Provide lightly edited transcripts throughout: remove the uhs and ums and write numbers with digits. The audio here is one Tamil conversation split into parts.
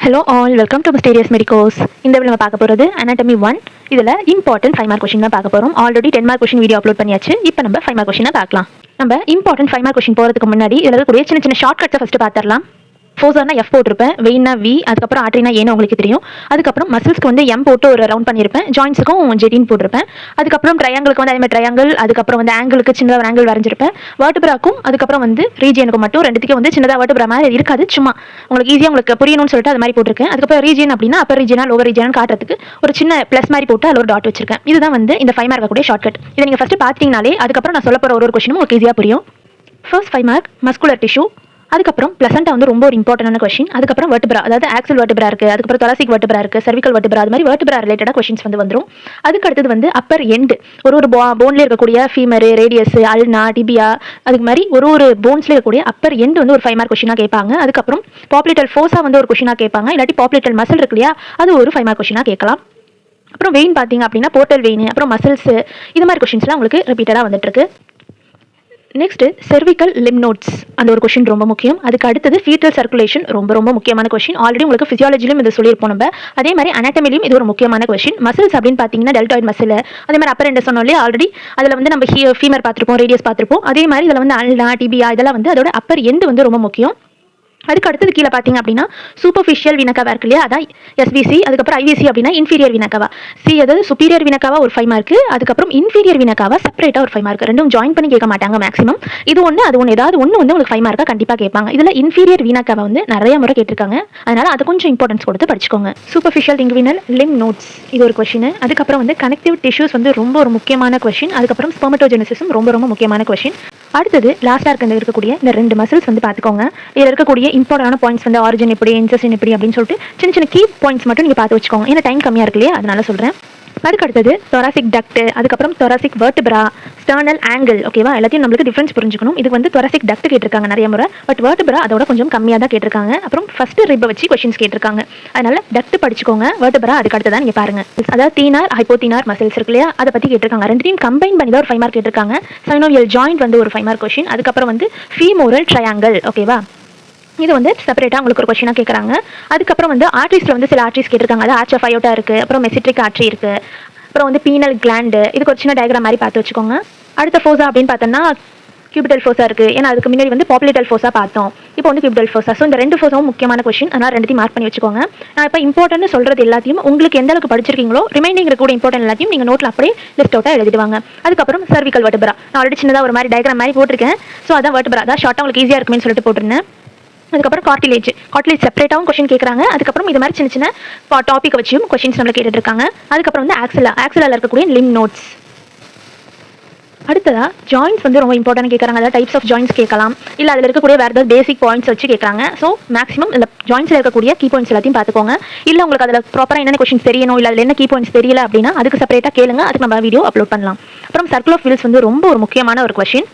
Hello all, welcome to Mysterious Medicos. இந்த வீடியோ நம்ம பார்க்க போகிறது anatomy 1. இதில் important 5 mark question தான் பார்க்க போகிறோம். Already 10 mark question video upload பண்ணியாச்சு. இப்போ நம்ம 5 mark question பார்க்கலாம். நம்ம important 5 mark question போகிறதுக்கு முன்னாடி இதில் இருக்கக்கூடிய சின்ன சின்ன ஷார்ட்கட்ஸை ஃபஸ்ட்டு பார்த்துடலாம். ஃபோர்ஸர்னா எஃப் போட்டிருப்பேன், வெயின்னா வி, அதுக்கப்புறம் ஆர்ட்ரினா ஏன்னு உங்களுக்கு தெரியும். அதுக்கப்புறம் மசில்ஸ்க்கு வந்து எம் போட்டு ஒரு ரவுண்ட் பண்ணியிருப்பேன், ஜாயின்ஸுக்கும் ஜெட்டின்னு போட்டிருப்பேன். அதுக்கப்புறம் ட்ரையாங்கிளுக்கு வந்து அதே மாதிரி ட்ரையாங்கிள், அதுக்கப்புறம் வந்து ஆங்கிளுக்கு சின்னதாக ஒரு ஆங்கிள் வரைஞ்சிருப்பேன். வேர்டிபிராக்கும் அதுக்கப்புறம் வந்து ரீஜியனுக்கும் மட்டும் ரெண்டுத்துக்கும் வந்து சின்னதாக வேர்டிபிரா மாதிரி இருக்காது, சும்மா உங்களுக்கு ஈஸியாக உங்களுக்கு புரியணும்னு சொல்லிட்டு அது மாதிரி போட்டிருக்கேன். அதுக்கப்புறம் ரீஜியன் அப்படின்னா அப்பர் ரீஜியனா லோவர் ரீஜியன் காட்டுறதுக்கு ஒரு சின்ன ப்ளஸ் மாதிரி போட்டு அதில் ஒரு டாட் வச்சிருக்கேன். இதுதான் வந்து இந்த 5 மார்க் கூடிய ஷார்ட்கட். இதை நீங்கள் ஃபஸ்ட்டு பார்த்துட்டீங்கனாலே அதுக்கப்புறம் நான் சொல்ல போகிற ஒரு கொஸ்டினும் உங்களுக்கு ஈஸியாக புரியும். ஃபர்ஸ்ட் 5 மார்க் மஸ்குலர் டிஷ்யூ, அதுக்கப்புறம் பிளசண்டா வந்து ரொம்ப ஒரு இம்பார்ட்டன்டான கொஸ்டின். அதுக்கப்புறம் வெர்டிபிரா, அதாவது ஆக்சல் வெர்டிபிரா இருக்கு, அதுக்கப்புறம் தொராசிக் வெர்டிபிரா இருக்கு, சர்விக்கல் வெர்டிபிரா, அது மாதிரி வெர்டிபிரா ரிலேட்டடாக கொஸ்டின்ஸ் வந்து வந்துடும். அதுக்கு அடுத்தது வந்து அப்பர் எண்ட், ஒரு போன்ல இருக்கக்கூடிய ஃபீமர், ரேடியஸ், அல்னா, டிபியா, அதுக்கு மாதிரி ஒரு போன்ஸ்ல இருக்கக்கூடிய அப்பர் எண்ட் வந்து ஒரு 5 மார்க் கொஸ்டினா கேட்பாங்க. அதுக்கப்புறம் பாப்லேட்டல் ஃபோர்ஸா வந்து ஒரு கொஸ்டினா கேட்பாங்க, இல்லாட்டி பாப்லேட்டல் மசில் இருக்கு இல்லையா, அது ஒரு 5 மார்க் கொஸ்டினா கேட்கலாம். அப்புறம் வெயின் பார்த்தீங்க அப்படின்னா போர்ட்டல் வெயின், அப்புறம் மசில்ஸ், இது மாதிரி கொஸ்டின்ஸ்லாம் உங்களுக்கு ரிப்பீட்டடாக வந்துட்டு இருக்கு. நெக்ஸ்ட் செர்விக்கல் லிம் நோட்ஸ், அந்த ஒரு கொஸ்டின் ரொம்ப முக்கியம். அதுக்கு அடுத்தது ஃபீட்டல் சர்க்குலேஷன், ரொம்ப முக்கியமான கொஸ்டின். ஆல்ரெடி உங்களுக்கு ஃபிசியாலஜிலும் இது சொல்லியிருப்போம் நம்ம. அதே மாதிரி அனாட்டமிலையும் இது ஒரு முக்கியமான கொஸ்டின். மசில்ஸ் அப்படின்னு பார்த்தீங்கன்னா டெல்டாய்ட் மசில், அதே மாதிரி அப்பர் எண்ட் சொன்னோம் இல்லையா ஆல்ரெடி, அதில் வந்து நம்ம ஃபீமர் பார்த்துருப்போம், ரேடியஸ் பார்த்துருப்போம். அதே மாதிரி இதில் வந்து அல்னா, டிபியா, இதெல்லாம் வந்து அதோட அப்பர் எண்ட் வந்து ரொம்ப முக்கியம். அதுக்கு அடுத்தது கீழே பார்த்தீங்க அப்படின்னா சூப்பர்ஃபிஷியல் வினக்கவா இருக்கு இல்லையா, அதான் எஸ்பிசி. அதுக்கப்புறம் ஐவிசி அப்படின்னா இன்ஃபீரியர் வினக்கவா. சி அதாவது சுப்பீரியர் வினக்காவா ஒரு 5 மார்க், அதுக்கப்புறம் இன்ஃபீரியர் வினக்காவா செப்பரேட்டாக ஒரு 5 மார்க். ரெண்டும் ஜாயின் பண்ணி கேட்க மாட்டாங்க மேக்ஸிமம். இது ஒன்று அது ஒன்று, ஏதாவது ஒன்று வந்து உங்களுக்கு 5 மார்க்காக கண்டிப்பாக கேட்பாங்க. இதில் இன்ஃபீரியர் வினக்காவா வந்து நிறைய முறை கேட்டிருக்காங்க, அதனால அது கொஞ்சம் இம்பார்ட்டன்ஸ் கொடுத்து படிச்சுக்கோங்க. சூப்பர்ஃபிஷியல் இன்குவினல் லிம் நோட்ஸ், இது ஒரு கொஸ்டின். அதுக்கப்புறம் வந்து கனெக்டிவ் டிஷ்யூஸ் வந்து ரொம்ப ஒரு முக்கியமான கொஸ்டின். அதுக்கப்புறம் ஸ்பெர்மட்டோஜெனிசிஸும் ரொம்ப முக்கியமான கொஸ்டின். அடுத்தது லாஸ்ட்டாக இருக்கக்கூடிய இந்த 2 மசில்ஸ் வந்து பார்த்துக்கோங்க. இதில் இருக்கக்கூடிய இம்பார்ட்டன்டான பாயிண்ட்ஸ் வந்து ஆரிஜின் எப்படி, இன்செஷன் எப்படி அப்படின்னு சொல்லிட்டு சின்ன கீ பாயிண்ட்ஸ் மட்டும் நீங்கள் பார்த்து வச்சுக்கோங்க. ஏன்னா டைம் கம்மியாக இருக்கு இல்லையா, அதனால சொல்கிறேன். அதுக்கு அடுத்தது தொராசிக் டக்ட், அதுக்கப்புறம் தொராசிக் வெர்டிபிரா, ஸ்டர்னல் ஆங்கிள், ஓகேவா. எல்லாத்தையும் நம்மளுக்கு டிஃபரன்ஸ் புரிஞ்சுக்கணும். இது வந்து தொராசிக் டக்ட் கேட்டிருக்காங்க நிறைய முறை, பட் வெர்டிபிரா அதோட கொஞ்சம் கம்மியாக தான் கேட்டிருக்காங்க. அப்புறம் ஃபர்ஸ்ட் ரிப்பை வச்சு கொஸ்டின்ஸ் கேட்டிருக்காங்க, அதனால டக்ட் படிச்சுக்கோங்க. வெர்டிபிரா அதுக்கு அடுத்து தான் நீங்கள் பாருங்க. அதாவது தீனார் ஹைப்போதீனார் மசில்ஸ் இருக்கு இல்லையா, அதை பற்றி கேட்டிருக்காங்க. ரெண்டையும் கம்பைன் பண்ணி தான் ஒரு 5 மார்க் கேட்டிருக்காங்க. சைனோவியல் ஜாயிண்ட் வந்து ஒரு 5 மார்க் கொஸ்டின். அதுக்கப்புறம் வந்து ஃபீமோரல் ட்ரையாங்கிள், ஓகேவா. இது வந்து செப்பரேட்டாக உங்களுக்கு ஒரு கொஸ்டினாக கேட்குறாங்க. அதுக்கப்புறம் வந்து ஆர்ட்ரிஸில் வந்து சில ஆர்ட்ரிஸ் கேட்டிருக்காங்க. அது ஆர்ச் ஆஃப் அயோட்டா இருக்குது, அப்புறம் மெசிட்ரிக் ஆர்ட்ரி இருக்குது, அப்புறம் வந்து பீனல் கிளாண்டு. இதுக்கு ஒரு சின்ன டயக்ராம் மாதிரி பார்த்து வச்சுக்கோங்க. அடுத்த ஃபோர்ஸா அப்படின்னு பார்த்தோம்னா கியூபிட்டல் ஃபோர்ஸா இருக்குது. ஏன்னா அதுக்கு முன்னாடி வந்து பாப்புலேட்டல் ஃபோர்ஸா பார்த்தோம், இப்போ வந்து கியூபிட்டல் ஃபோர்ஸா. ஸோ இந்த 2 ஃபோர்ஸும் முக்கியமான கொஸ்டின், அதனால் ரெண்டுத்தையும் மார்க் பண்ணி வச்சுக்கோங்க. நான் இப்போ இம்பார்ட்டன்ட் சொல்கிறது எல்லாத்தையும் உங்களுக்கு எந்த அளவுக்கு படிச்சிருக்கீங்களோ ரிமைனிங் இருக்கக்கூடிய இம்பார்ட்டன்ட் எல்லாத்தையும் நீங்கள் நோட்டில் அப்படியே லிஸ்ட் அவுட்டாக எழுதிடுவாங்க. அதுக்கப்புறம் சர்விக்கல் வெர்டிபிரா, நான் ஆல்ரெடி சின்னதாக ஒரு மாதிரி டயக்ராம் மாதிரி போட்டிருக்கேன். ஸோ அதான் வெர்டிபிரா, அதான் ஷார்ட்டாக உங்களுக்கு ஈஸியாக இருக்குன்னு சொல்லிட்டு போட்டிருந்தேன். அதுக்கப்புறம் கார்டிலேஜ் செப்பரேட்டாகவும் கொஸ்டின் கேட்குறாங்க. அதுக்கப்புறம் இது மாதிரி சின்ன டாபிக் வச்சும் கொஸ்டின்ஸ் நம்மளுக்கு கேட்டுட்டு இருக்காங்க. அதுக்கப்புறம் வந்து ஆக்சிலாவில் இருக்கக்கூடிய லிம் நோட்ஸ். அடுத்ததா ஜாயின்ஸ் வந்து ரொம்ப இம்பார்ட்டன்ட் கேட்குறாங்க. அதாவது டைப்ஸ் ஆஃப் ஜாயின்ஸ் கேட்கலாம், இல்லை அதில் இருக்கக்கூடிய வேறு ஏதாவது பேசிக் பாயிண்ட்ஸ் வச்சு கேட்குறாங்க. ஸோ மேக்ஸிமம் இல்லை ஜாயின்ஸில் இருக்கக்கூடிய கீ பாயிண்ட்ஸ் எல்லாத்தையும் பார்த்துக்கோங்க. இல்லை உங்களுக்கு அதில் ப்ராப்பராக என்னென்ன கொஸ்டின்ஸ் தெரியணும், இல்லை அதில் என்ன கீ பாயிண்ட்ஸ் தெரியல அப்படின்னா அதுக்கு செப்பரேட்டாக கேளுங்க, அதுக்கு நம்ம வீடியோ அப்லோட் பண்ணலாம். அப்புறம் சர்க்கிள் ஆஃப் வீல்ஸ் வந்து ரொம்ப ஒரு முக்கியமான ஒரு கொஸ்டின்.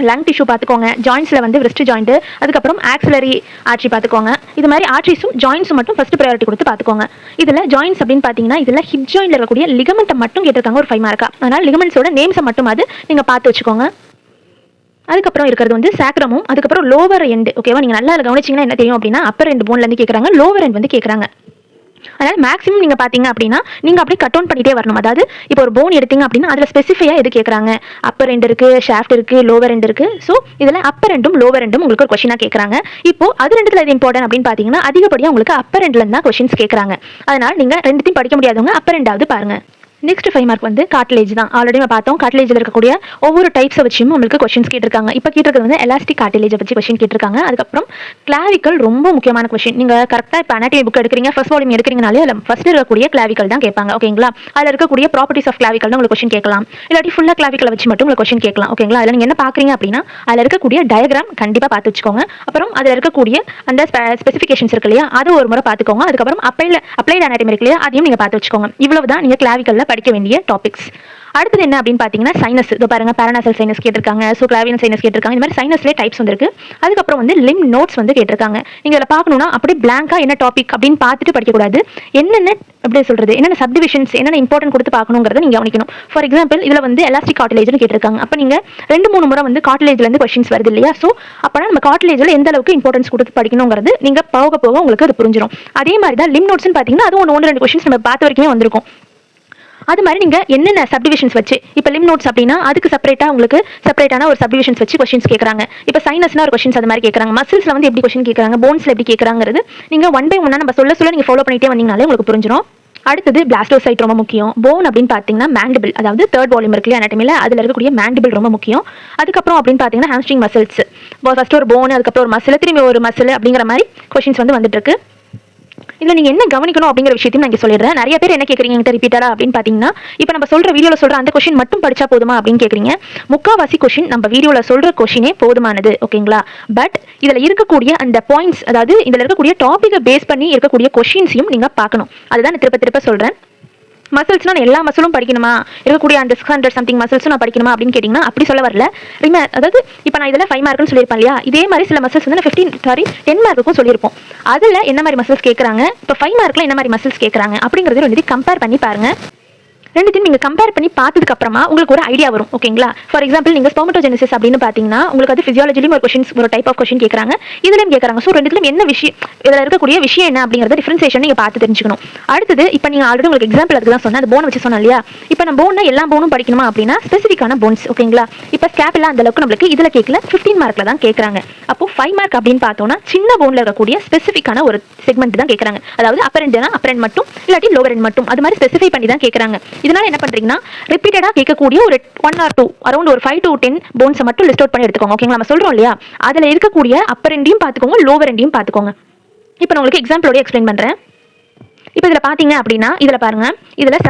லங் டிஷ்யூ பார்த்துக்கோங்க. ஜாயின்ஸில் வந்து விரிஸ்ட் ஜாயிண்ட், அதுக்கப்புறம் ஆக்சிலரி ஆர்ட்ரி பார்த்துக்கோங்க. இது மாதிரி ஆர்ட்ரிஸும் ஜாயின்ஸும் மட்டும் ஃபஸ்ட்டு ப்ரையாரிட்டி கொடுத்து பார்த்துக்கோங்க. இதில் ஜாயின்ஸ் அப்படின்னு பார்த்தீங்கன்னா இதில் ஹிப் ஜாயின்ல இருக்கக்கூடிய லிகமெண்ட்டை மட்டும் கேட்டிருக்காங்க ஒரு 5 மார்க்கா, அதனால் லிகமெண்ட்ஸோட நேம்ஸை மட்டும் அது நீங்கள் பார்த்து வச்சுக்கோங்க. அதுக்கப்புறம் இருக்கிறது வந்து சாக்ரமும், அதுக்கப்புறம் லோவர் எண்டு, ஓகேவா. நீங்கள் நல்லா கவனிச்சிங்கன்னா என்ன தெரியும் அப்படின்னா அப்பர் எண்ட் போன்லேருந்து கேட்குறாங்க, லோவர் எண்ட் வந்து கேட்குறாங்க. அதனால் மேக்ஸிமம் நீங்கள் பார்த்தீங்க அப்படின்னா நீங்கள் அப்படியே கட் டவுன் பண்ணிட்டே வரணும். அதாவது இப்போ ஒரு போன் எடுத்தீங்க அப்படின்னா அதில் ஸ்பெசிஃபையாக எது கேட்குறாங்க, அப்பர் எண்ட் இருக்குது, ஷாஃப்ட் இருக்குது, லோவர் எண்ட் இருக்குது. ஸோ இதில் அப்பர் எண்டும் லோவர் எண்டும் உங்களுக்கு ஒரு கொஸ்டினாக கேட்குறாங்க. இப்போ அது ரெண்டுத்தில் எது இம்பார்ட்டன்ட் அப்படின்னு பார்த்தீங்கன்னா அதிகப்படியாக உங்களுக்கு அப்பர் எண்ட்லேருந்து தான் கொஸ்டின்ஸ் கேட்குறாங்க. அதனால் நீங்கள் ரெண்டுத்தையும் படிக்க முடியாதவங்க அப்பர் எண்டாவது பாருங்கள். நெக்ஸ்ட் 5 மார்க் வந்து கார்டிலேஜ் தான். ஆல்ரெடி நம்ம பார்த்தோம், கார்டிலேஜில் இருக்கக்கூடிய ஒவ்வொரு டைப்ஸை வச்சும் உங்களுக்கு கொஸ்டின்ஸ் கேட்டிருக்காங்க. இப்போ கேட்டிருக்கிறது வந்து எலாஸ்டிக் கார்டிலேஜை வச்சு கொஸ்டின் கேட்டிருக்காங்க. அதுக்கப்புறம் கிளாவிக்கல் ரொம்ப முக்கியமான கொஸ்டின். நீங்கள் கரெக்டாக இப்போ அனாட்டமி புக் எடுக்கிறீங்க, ஃபர்ஸ்ட் வால்யூம் எடுக்கிறீங்கனாலே அதில் ஃபர்ஸ்ட் இருக்கக்கூடிய கிளாவிக்கல் தான் கேட்பாங்க, ஓகேங்களா. அதில் இருக்கக்கூடிய ப்ராப்பர்ட்டிஸ் ஆஃப் கிளாவிக்கல் உங்களுக்கு கொஸ்டின் கேட்கலாம், இல்லாட்டி ஃபுல்லாக கிளாவிக்கலை வச்சு மட்டும் உங்களுக்கு கொஸ்டின் கேட்கலாம், ஓகேங்களா. அதில் நீங்கள் என்ன பார்க்குறீங்க அப்படின்னா அதில் இருக்கக்கூடிய டயக்ராம் கண்டிப்பாக பார்த்து வச்சுக்கோங்க. அப்புறம் அதில் இருக்கக்கூடிய அந்த ஸ்பெசிஃபிகேஷன்ஸ் இருக்கு இல்லையா, அது ஒரு முறை பார்த்துக்கோங்க. அதுக்கப்புறம் அப்ளைட் அனாட்டமி இருக்கு இல்லையா, அதையும் நீங்கள் பார்த்து வச்சுக்கோங்க. இவ்வளவு தான் நீங்கள் கிளாவிக்கல்ல படிக்க வேண்டிய டாபிக்ஸ். அடுத்தது என்ன அப்படின்னு பார்த்தீங்கன்னா சைனஸ். இதோ பாருங்க, பேரநாசல் சைனஸ் கேட்டிருக்காங்க, ஸோ கிளாவியன் சைனஸ் கேட்டிருக்காங்க. இந்த மாதிரி சைனஸ்லேயே டைப்ஸ் வந்துருக்கு. அதுக்கப்புறம் வந்து லிம் நோட்ஸ் வந்து கேட்டிருக்காங்க. நீங்கள் இதில் பார்க்கணும்னா அப்படியே பிளாங்கா என்ன டாபிக் அப்படின்னு பார்த்துட்டு படிக்கக்கூடாது. என்னென்ன எப்படி சொல்றது, என்னென்ன சப்டிவிஷன்ஸ், என்னென்ன இம்பார்ட்டன்ட் கொடுத்து பார்க்கணுங்கிறத நீங்கள் கவனிக்கணும். ஃபார் எக்ஸாம்பிள் இதில் வந்து எலாஸ்டிக் கார்டிலேஜ்னு கேட்டிருக்காங்க. அப்போ நீங்கள் 2-3 முறை வந்து கார்டிலேஜ்லேருந்து கொஸ்டின்ஸ் வருது இல்லையா? ஸோ அப்போனா நம்ம கார்டிலேஜில் எந்த அளவுக்கு இம்பார்ட்டன்ஸ் கொடுத்து படிக்கணுங்கிறது நீங்கள் போக போக உங்களுக்கு அது புரிஞ்சிடும். அதே மாதிரி தான் லிம் நோட்ஸ்னு பார்த்தீங்கன்னா அது 1-2 கொஸ்டின்ஸ் நம்ம பார்த்த வரைக்குமே வந்திருக்கும். அது மாதிரி நீங்க என்னென்ன சப்டிவிஷன்ஸ் வச்சு, இப்போ லிம் நோட்ஸ் அப்படின்னா அதுக்கு உங்களுக்கு செப்பரேட்டான ஒரு சப்டிவிஷன்ஸ் வச்சு கொஸ்டின்ஸ் கேட்கறாங்க. இப்போ சைனஸ்னா ஒரு கொஸ்டின்ஸ் அது மாதிரி கேட்கறாங்க. மசில்ஸ்ல வந்து எப்படி கொஸ்டின் கேட்கறாங்க, போன்ஸ்ல எப்படி கேட்கறாங்கிறது நீங்க 1 by 1 நம்ம சொல்ல நீங்க ஃபாலோ பண்ணிட்டே வந்தீங்கனாலே உங்களுக்கு புரிஞ்சிடும். அடுத்தது பிளாஸ்டோசைட் ரொம்ப முக்கியம். போன் அப்படின்னு பார்த்தீங்கன்னா மேண்டிபிள், அதாவது 3rd வால்யூம் இருக்கு அனாட்டமில, அதுல இருக்கக்கூடிய மேண்டிபிள் ரொம்ப முக்கியம். அதுக்கப்புறம் அப்படின்னு பார்த்தீங்கன்னா ஹாம்ஸ்ட்ரிங் மசில்ஸ். ஃபர்ஸ்ட் ஒரு போன், அதுக்கப்புறம் ஒரு மசில், திரும்பி ஒரு மசில் அப்படிங்கிற மாதிரி கொஸ்டின்ஸ் வந்து வந்துட்டு இருக்கு. இதில் நீங்கள் என்ன கவனிக்கணும் அப்படிங்கிற விஷயத்தையும் நான் சொல்லிடுறேன். நிறைய பேர் என்ன கேட்குறீங்க என்கிட்ட ரிப்பீட்டடா அப்படின்னு பார்த்தீங்கன்னா, இப்போ நம்ம சொல்கிற வீடியோவில் சொல்கிற அந்த கொஸ்டின் மட்டும் படித்தா போதுமா அப்படின்னு கேட்குறீங்க. முக்கால்வாசி கொஸ்டின் நம்ம வீடியோவில் சொல்கிற கொஸ்டினே போதுமானது, ஓகேங்களா? பட் இதில் இருக்கக்கூடிய அந்த பாயிண்ட்ஸ், அதாவது இதில் இருக்கக்கூடிய டாப்பிக்கை பேஸ் பண்ணி இருக்கக்கூடிய கொஸ்டின்ஸையும் நீங்கள் பார்க்கணும். அதுதான் நான் திருப்ப சொல்கிறேன். மசில்ஸ்னா எல்லா மசிலும் படிக்கணுமா, இருக்கக்கூடிய அந்த 600 சம்திங் மசில்ஸும் நான் படிக்கணுமா அப்படின்னு கேட்டிங்கன்னா அப்படி சொல்ல வரல. அதாவது இப்போ நான் இதில் 5 மார்க்குன்னு சொல்லியிருப்பேன் இல்லையா? இதே மாதிரி சில மசில்ஸ் வந்து 10 மார்க்குக்கும் சொல்லியிருப்போம். அதில் என்ன மாதிரி மசில்ஸ் கேட்குறாங்க, இப்போ 5 மார்க்கில் என்ன மாதிரி மசில்ஸ் கேட்குறாங்க அப்படிங்கிறது ரெண்டு கம்பேர் பண்ணி பாருங்கள். ரெண்டுத்தையும் நீங்கள் கம்பேர் பண்ணி பார்த்ததுக்கு அப்புறமா உங்களுக்கு ஒரு ஐடியா வரும், ஓகேங்களா? ஃபார் எக்ஸாம்பிள் நீங்கள் ஸ்பெர்மட்டோஜெனிசிஸ் அப்படின்னு பார்த்தீங்கன்னா உங்களுக்கு அது ஃபிசியாலஜிலையும் ஒரு கொஸ்டின்ஸ், ஒரு டைப் ஆஃப் கொஸ்டின் கேட்குறாங்க, இதுலையும் கேட்குறாங்க. ஸோ ரெண்டுத்திலும் என்ன விஷயம், இதில் இருக்கக்கூடிய விஷயம் என்ன அப்படிங்கிறத டிஃபரன்சியேஷன் நீங்கள் பார்த்து தெரிஞ்சுக்கணும். அடுத்தது இப்போ நீங்கள் ஆல்ரெடி உங்களுக்கு எக்ஸாம்பிள் அதுக்கு தான் சொன்னேன், அந்த போனை வச்சு சொன்னேன் இல்லையா? இப்போ நம்ம போன்னா எல்லா போனும் படிக்கணுமா அப்படின்னா ஸ்பெசிஃபிக்கான போன்ஸ், ஓகேங்களா? இப்போ ஸ்கேப்பில் அந்த அளவுக்கு நம்மளுக்கு இதில் கேட்கல, 15 மார்க்கில் தான் கேட்குறாங்க. அப்போ 5 மார்க் அப்படின்னு பார்த்தோம்னா சின்ன போனில் இருக்கக்கூடிய ஸ்பெசிஃபிக்கான ஒரு செக்மெண்ட் தான் கேட்குறாங்க. அதாவது அப்பர் எண்ட் மட்டும், இல்லாட்டி லோவர் எண்ட் மட்டும், அது மாதிரி ஸ்பெசிஃபை பண்ணி தான் கேட்குறாங்க. இதனால என்ன பண்ணுறீங்கன்னா ரிப்பீட்டடா கேட்கக்கூடிய ஒரு 1 or 2 அரௌண்ட் ஒரு 5 to 10 போன்ஸை மட்டும் லிஸ்ட் அவுட் பண்ணி எடுத்துக்கோங்க, ஓகேங்களா? நம்ம சொல்றோம் இல்லையா, அதுல இருக்கக்கூடிய அப்பர் எண்டையும் பார்த்துக்கோங்க, லோவர் எண்டையும் பார்த்துக்கோங்க. இப்போ நான் உங்களுக்கு எக்ஸாம்பிளோட எக்ஸ்பிளைன் பண்றேன். இப்போ இதில் பார்த்தீங்க அப்படின்னா இதில் பாருங்க, இதில்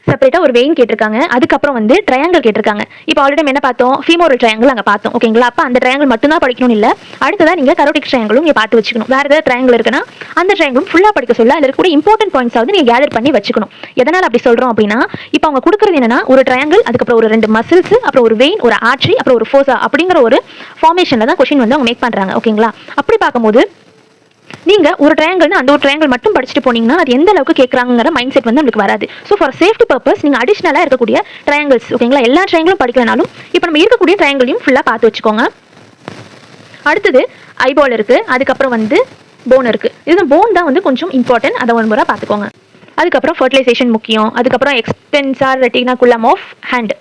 செப்பரேட்டா ஒரு வெயின் கேட்டிருக்காங்க, அதுக்கப்புறம் வந்து ட்ரையாங்கிள் கேட்டிருக்காங்க. இப்போ ஆல்ரெடி என்ன பார்த்தோம், ஃபீமோரல் ட்ரையாங்கிள் அங்கே பார்த்தோம், ஓகேங்களா? அப்போ அந்த ட்ரையாங்கிள் மட்டும் தான் படிக்கணும் இல்லை, அடுத்ததான் நீங்கள் கரோட்டிக் ட்ரையாங்கிளும் நீங்கள் பார்த்து வச்சுக்கணும். வேறு ஏதாவது ட்ரையாங்கிள் இருக்குன்னா அந்த ட்ரையாங்கிளும் ஃபுல்லாக படிக்க சொல்ல அதில் இருக்கக்கூடிய இம்பார்ட்டன்ட் பாயிண்ட்ஸ் வந்து நீங்கள் கேதர் பண்ணி வச்சுக்கணும். எதனால் அப்படி சொல்கிறோம் அப்படின்னா, இப்போ அவங்க கொடுக்குறது என்னன்னா ஒரு ட்ரையாங்கிள், அதுக்கப்புறம் ஒரு 2 மசில்ஸ், அப்புறம் ஒரு வெயின், ஒரு ஆர்ட்ரி, அப்புறம் ஒரு ஃபோசா அப்படிங்கிற ஒரு ஃபார்மேஷனில் தான் கொஸ்டின் வந்து அவங்க மேக் பண்ணுறாங்க, ஓகேங்களா? அப்படி பார்க்கும்போது நீங்க ஒரு ட்ரையாங்கிள் அந்த ஒரு ட்ரையாங்கிள் மட்டும் படிச்சுட்டு போனீங்கன்னா அது எந்த அளவுக்கு கேட்கறாங்கற மைண்ட் செட் வந்து உங்களுக்கு வராது. ஸோ ஃபார் சேஃப்டி பர்பஸ் நீங்க அடிஷனலா இருக்கக்கூடிய ட்ரையாங்கிள்ஸ், ஓகேங்களா? எல்லா ட்ரையாங்கிளும் படிக்கலனாலும் இப்போ நம்ம இருக்கக்கூடிய ட்ரையாங்கிளையும் ஃபுல்லா பார்த்து வச்சுக்கோங்க. அடுத்தது ஐபால் இருக்கு, அதுக்கப்புறம் வந்து போன் இருக்கு. இது போன் தான் வந்து கொஞ்சம் இம்பார்ட்டன்ட், அதை ஒரு முறை பார்த்துக்கோங்க. அதுக்கப்புறம் ஃபர்டிலைசேஷன் முக்கியம், அதுக்கப்புறம் எக்ஸ்டென்சார் ரெட்டினாகுலம் ஆஃப் ஹேண்ட்,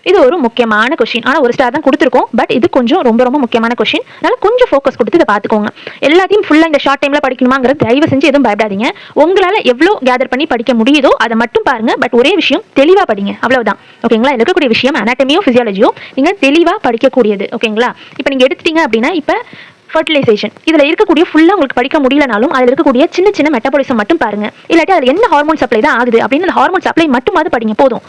இது ஒரு முக்கியமான கொஸ்டின். ஆனால் ஒரு ஸ்டார் தான் கொடுத்துருக்கோம், பட் இது கொஞ்சம் ரொம்ப ரொம்ப முக்கியமான கொஸ்டின். அதனால கொஞ்சம் ஃபோக்கஸ் கொடுத்து இதை பார்த்துக்கோங்க. எல்லாத்தையும் ஃபுல்லாக இந்த ஷார்ட் டைமில் படிக்கணுமாங்கிறது தயவு செஞ்சு எதுவும் பயப்படாதீங்க. உங்களால் எவ்வளோ கேதர் பண்ணி படிக்க முடியுதோ அதை மட்டும் பாருங்க. பட் ஒரே விஷயம் தெளிவாக படிங்க, அவ்வளவுதான், ஓகேங்களா? இருக்கக்கூடிய விஷயம் அனாட்டமியோ ஃபிசியாலஜியோ நீங்கள் தெளிவாக படிக்கக்கூடியது, ஓகேங்களா? இப்போ நீங்கள் எடுத்துட்டீங்க அப்படின்னா இப்போ ஃபர்டிலைசேஷன் இதில் இருக்கக்கூடிய ஃபுல்லாக உங்களுக்கு படிக்க முடியலனாலும் அதில் இருக்கக்கூடிய சின்ன சின்ன மெட்டபாலிசம் மட்டும் பாருங்க. இல்லாட்டி அதில் என்ன ஹார்மோன் சப்ளை தான் ஆகுது அப்படின்னு அந்த ஹார்மோன் சப்ளை மட்டுமாவது படிங்க, போதும்.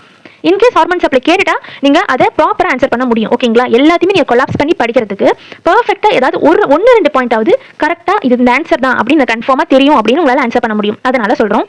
இன்கேஸ் ஹார்மோன் சப்ளை கேட்டுட்டா நீங்க அதை ப்ராப்பரா ஆன்சர் பண்ண முடியும், ஓகேங்களா? எல்லாத்தையுமே நீங்க கொலாப்ஸ் பண்ணி படிக்கிறதுக்கு பெர்ஃபெக்ட்டா ஏதாவது ஒரு 1-2 பாயிண்ட் ஆகுது கரெக்டா இது இந்த ஆன்சர் தான் அப்படின்னு கன்ஃபார்மா தெரியும் அப்படின்னு உங்களால ஆன்சர் பண்ண முடியும். அதனால சொல்றோம்.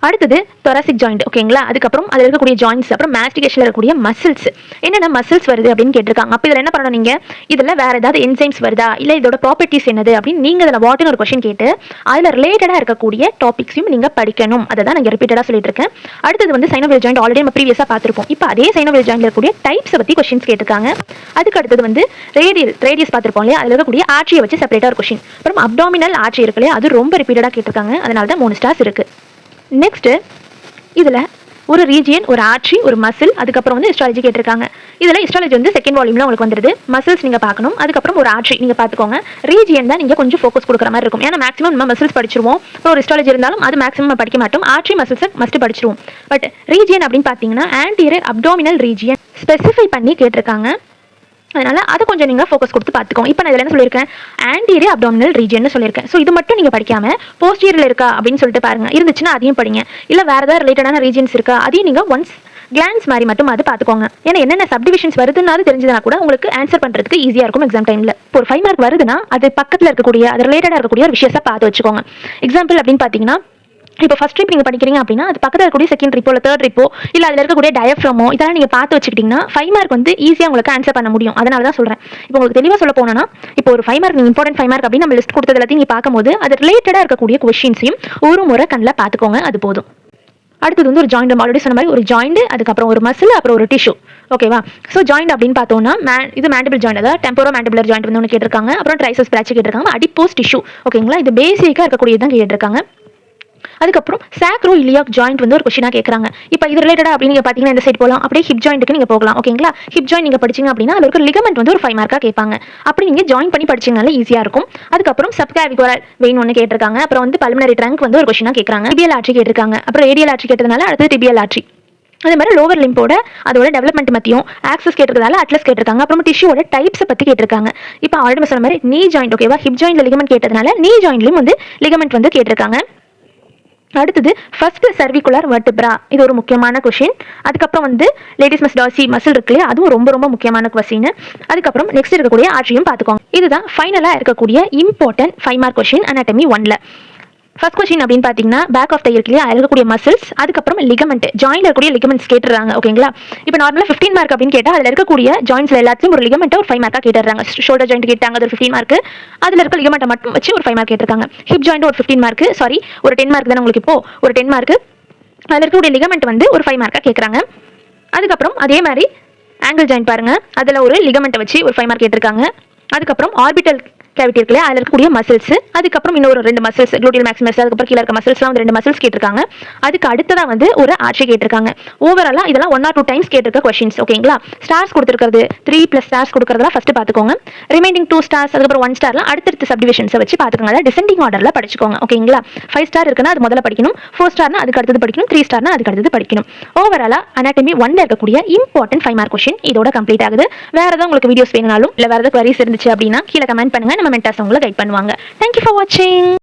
அடுத்தது thoracic joint, ஓகேங்களா? அதுக்கப்புறம் அதில் இருக்கக்கூடிய ஜாயின்ஸ், அப்புறம் மாஸ்டிகேஷனில் இருக்கக்கூடிய மசில்ஸ், என்னென்ன மசில்ஸ் வருது அப்படின்னு கேட்டிருக்காங்க. அப்போ இதில் என்ன பண்ணணும், நீங்கள் இதில் வேறு ஏதாவது என்சைம்ஸ் வருதா, இல்லை இதோட ப்ராப்பர்ட்டிஸ் என்னது அப்படின்னு நீங்கள் அதில் வாட்னு ஒரு கொஸ்டின் கேட்டு அதில் ரிலேட்டடாக இருக்கக்கூடிய டாபிக்ஸையும் நீங்கள் படிக்கணும். அதை தான் நான் ரிப்பீட்டடாக சொல்லிட்டு இருக்கேன். அடுத்தது வந்து சைனோவியல் ஜாயிண்ட் ஆல்ரெடி நம்ம ப்ரீவியஸாக பார்த்துருப்போம். இப்போ அதே சைனோவியல் ஜாயிண்டில் இருக்கக்கூடிய டைப்ஸை பற்றி கொஸ்டின்ஸ் கேட்டிருக்காங்க. அதுக்கு அடுத்தது வந்து ரேடியஸ் பார்த்துருப்போம் இல்லையா, அதில் இருக்கக்கூடிய ஆர்ச்சியை வச்சு செப்பரேட்டாக ஒரு கொஸ்டின். அப்புறம் அப்டாமினல் ஆர்ச்சி இருக்கு இல்லையா, அது ரொம்ப ரிப்பீட்டடாக கேட்டிருக்காங்க, அதனால தான் 3 ஸ்டார்ஸ் இருக்குது. நெக்ஸ்ட் இதில் ஒரு ரீஜியன், ஒரு ஆர்ட்ரி, ஒரு மசில், அதுக்கப்புறம் வந்து ஹிஸ்டாலஜி கேட்டிருக்காங்க. இதில் ஹிஸ்டாலஜி வந்து 2nd வால்யூமில் உங்களுக்கு வந்துடுது. மசில்ஸ் நீங்கள் பார்க்கணும், அதுக்கப்புறம் ஒரு ஆர்ட்ரி நீங்கள் பார்த்துக்கோங்க. ரீஜியன் தான் நீங்கள் கொஞ்சம் ஃபோக்கஸ் கொடுக்குற மாதிரி இருக்கும். ஏன்னா மேக்ஸிமம் நம்ம மசில்ஸ் படிச்சிருவோம், இப்போ ஒரு ஹிஸ்டாலஜி இருந்தாலும் அது மேக்ஸிமம் படிக்க மாட்டோம். ஆர்ட்ரி மசில்ஸை மஸ்ட் படிச்சிருவோம். பட் ரீஜியன் அப்படின்னு பார்த்தீங்கன்னா ஆன்டீரியர் அப்டாமினல் ரீஜியன் ஸ்பெசிஃபை பண்ணி கேட்டிருக்காங்க. அதனால அதை கொஞ்சம் நீங்கள் ஃபோக்கஸ் கொடுத்து பார்த்துக்கோங்க. இப்போ நான் இதில் என்ன சொல்லியிருக்கேன், ஆன்டீரியர் அப்டாமினல் ரீஜியன் சொல்லியிருக்கேன். ஸோ இது மட்டும் நீங்கள் படிக்காம போஸ்டீரியரில் இருக்கா அப்படின்னு சொல்லிட்டு பாருங்க, இருந்துச்சுன்னா அதையும் படிங்க. இல்லை வேறு ஏதாவது ரிலேட்டடான ரீஜன்ஸ் இருக்கா அதையும் நீங்கள் ஒன்ஸ் கிளான்ஸ் மாதிரி மட்டும் அது பார்த்துக்கோங்க. ஏன்னா என்னென்ன சப்டிவிஷன்ஸ் வருதுன்னு தெரிஞ்சதுனா கூட உங்களுக்கு ஆன்சர் பண்ணுறதுக்கு ஈஸியாக இருக்கும் எக்ஸாம் டைமில். இப்போ ஒரு 5 மார்க் வருதுன்னா அது பக்கத்தில் இருக்கக்கூடிய அது ரிலேட்டடாக இருக்கக்கூடிய ஒரு விஷயத்தை பார்த்து வச்சுக்கோங்க. எக்ஸாம்பிள் அப்படின்னு பார்த்தீங்கன்னா இப்போ ஃபர்ஸ்ட் ட்ரிப் நீங்கள் படிக்கிறீங்க அப்படின்னா அது பக்கத்தில் இருக்கக்கூடிய செகண்ட் ட்ரிப்போ இல்லை தேர்ட் ட்ரிப்போ இல்லை அதில் இருக்கக்கூடிய டயஃப்ரமோ இதெல்லாம் நீங்கள் பார்த்து வச்சுக்கிட்டிங்கன்னா 5 மார்க் வந்து ஈஸியாக உங்களுக்கு ஆன்சர் பண்ண முடியும். அதனால தான் சொல்கிறேன். இப்போ உங்களுக்கு தெளிவாக சொல்ல போனோன்னா இப்போ ஒரு 5 மார்க் இம்பார்ட்டன்ட் 5 மார்க் அப்படின்னு நம்ம லிஸ்ட் கொடுத்தது எல்லாத்தையும் நீங்கள் பார்க்கும்போது அது ரிலேட்டடாக இருக்கக்கூடிய கொஷின்ஸையும் ஒரு முறை கண்ணில் பார்த்துக்கோங்க, அது போதும். அடுத்தது வந்து ஒரு ஜாயிண்ட், நம்ம ஆல்ரெடி சொன்ன மாதிரி ஒரு ஜாயிண்ட், அதுக்கப்புறம் ஒரு மசில், அப்புறம் ஒரு டிஷ்யூ. ஓகேவா? ஸோ ஜாயிண்ட் அப்படின்னு பார்த்தோம்னா இது மேண்டிபிள் ஜாயிண்ட், அதாவது டெம்போரோ மேண்டிபுலர் ஜாயிண்ட் வந்து ஒன்று கேட்டிருக்காங்க. அப்புறம் ட்ரைசஸ் பிராட்ச் கேட்டிருக்காங்க. Adipose tissue. ஓகேங்களா? இது பேசிக்காக இருக்கக்கூடியது தான் கேட்டிருக்காங்க. அதுக்கப்புறம் சாக்ரோ இலியாக் ஜாயிண்ட் வந்து ஒரு கொஸ்டினாக கேட்குறாங்க. இப்போ இது ரிலேட்டடாக அப்படின்னு நீங்கள் பார்த்தீங்கன்னா இந்த சைட் போகலாம். அப்படியே ஹிப் ஜாயிண்ட்டுக்கு நீங்கள் போகலாம். ஓகேங்களா? ஹிப் ஜாயிண்ட் நீங்கள் படிச்சிங்க அப்படின்னா அதில் இருக்க லிகமெண்ட் வந்து ஒரு 5 மார்க்காக கேட்பாங்க. அப்படி நீங்கள் ஜாயின் பண்ணி படிச்சிங்கனால ஈஸியாக இருக்கும். அதுக்கப்புறம் சப்கிளாவிகுலர் வெயின் ஒன்று கேட்டிருக்காங்க. அப்புறம் வந்து பல்மனரி ட்ரங்க் வந்து ஒரு கொஸ்டினாக கேட்குறாங்க. டிபியல் ஆர்ட்ரி கேட்டிருக்காங்க. அப்புறம் ரேடியல் ஆர்ட்ரி கேட்டதுனால அடுத்து டிபியல் ஆர்ட்ரி. அதே மாதிரி லோவர் லிம்போட அதோட டெவலப்மெண்ட் மத்தியும் ஆக்சஸ் கேட்டிருக்கதால அட்லஸ் கேட்டிருக்காங்க. அப்புறம் டிஷ்யூவோட டைப்ஸை பற்றி கேட்டிருக்காங்க. இப்போ ஆல்ரெடி சொன்ன மாதிரி நீ ஜாயிண்ட், ஓகேவா? ஹிப் ஜாயிண்ட்ல லிகமெண்ட் கேட்டதுனால நீ ஜாயிண்ட்லையும் வந்து லிகமெண்ட் வந்து கேட்டிருக்காங்க. அடுத்தது ஃபர்ஸ்ட் சர்விகுலர் வெர்டிப்ரா, இது ஒரு முக்கியமான கொஸ்டின். அதுக்கப்புறம் வந்து லேடிஸ் டார்சி மசில் இருக்கு இல்லையா, அதுவும் ரொம்ப ரொம்ப முக்கியமான கொஸ்டின். அதுக்கப்புறம் நெக்ஸ்ட் இருக்கக்கூடிய ஆர்ட்ரியும் பார்த்துக்கோங்க. இதுதான் ஃபைனலாக இருக்கக்கூடிய இம்பார்ட்டன்ட் 5 மார்க் கொஸ்டின் அனாட்டமி 1ல. ஃபர்ஸ்ட் கொஸ்டின் அப்படின்னு பார்த்தீங்கன்னா பேக் ஆஃப் த இயர்க்லேயே இருக்கக்கூடிய மசில்ஸ், அதுக்கப்புறம் லிகமெண்ட், ஜாயின்ல இருக்கக்கூடிய லிகமெண்ட்ஸ் கேட்டுறாங்க. ஓகேங்களா? இப்போ நார்மலாக 15 மார்க் அப்படின்னு கேட்டால் அதில் இருக்கக்கூடிய ஜாயின்ஸ்ல எல்லாத்தையும் ஒரு லிகமெண்ட்டை ஒரு 5 மார்க்காக கேட்டுறாங்க. ஷோல்டர் ஜாயிண்ட் கேட்டாங்க, அது ஒரு 15 மார்க். அதில் இருக்க லிகமெண்ட்டை மட்டும் வச்சு ஒரு 5 மார்க் கேட்டிருக்காங்க. ஹிப் ஜாயிண்ட் ஒரு 15 மார்க், சாரி ஒரு 10 மார்க் தானே உங்களுக்கு இப்போ ஒரு 10 மார்க். அதில் இருக்கக்கூடிய லிகமெண்ட் வந்து ஒரு 5 மார்க்காக கேட்குறாங்க. அதுக்கப்புறம் அதே மாதிரி ஆங்கிள் ஜாயிண்ட் பாருங்க, அதில் ஒரு லிகமெண்ட்டை வச்சு ஒரு 5 மார்க் கேட்டிருக்காங்க. அதுக்கப்புறம் ஆர்பிட்டல் கேவிட்டி இருக்குல்ல, அதில் இருக்கக்கூடிய மசில்ஸ், அதுக்கப்புறம் இன்னொரு 2 மசில்ஸ், குளூட்டியல் மேக்ஸிமஸ், அதுக்கப்புறம் கீழே இருக்க மசில்ஸ்லாம் வந்து 2 மசில்ஸ் கேட்டிருக்காங்க. அதுக்கு அடுத்ததாக வந்து ஒரு ஆர்ட்ரி கேட்டிருக்காங்க. ஓவராலாக இதெல்லாம் 1 or 2 டைம்ஸ் கேட்டிருக்க கொஸ்டின்ஸ். ஓகேங்களா? ஸ்டார்ஸ் கொடுத்துருக்கிறது 3+ ஸ்டார்ஸ் கொடுக்குறதெல்லாம் ஃபர்ஸ்ட் பார்த்துக்கோங்க. ரிமைனிங் 2 ஸ்டார்ஸ், அதுக்கப்புறம் 1 ஸ்டார்லாம் அடுத்தடுத்த சப்டிவிஷன்ஸை வச்சு பார்த்துக்கோங்க. அதாவது டிசெண்டிங் ஆர்டரில் படிச்சுக்கோங்க. ஓகேங்களா? 5 ஸ்டார் இருக்குன்னா அது முதல்ல படிக்கணும், 4 ஸ்டார்னா அதுக்கு அடுத்தது படிக்கணும், 3 ஸ்டார்னா அதுக்கு அடுத்தது படிக்கணும். ஓவராலாக அனாட்டமி 1ல இருக்கக்கூடிய இம்பார்ட்டன்ட் 5 மார்க் கொஸ்டின் இதோட கம்ப்ளீட் ஆகுது. வேற ஏதாவது உங்களுக்கு வீடியோஸ் வேணும்னாலும் இல்லை வேற ஏதாவது குவரிஸ் இருந்துச்சு அப்படின்னா கீழே கமெண்ட் பண்ணுங்க. நம்ம மென்டார்ஸ் உங்களை கைட் பண்ணுவாங்க. Thank you for watching.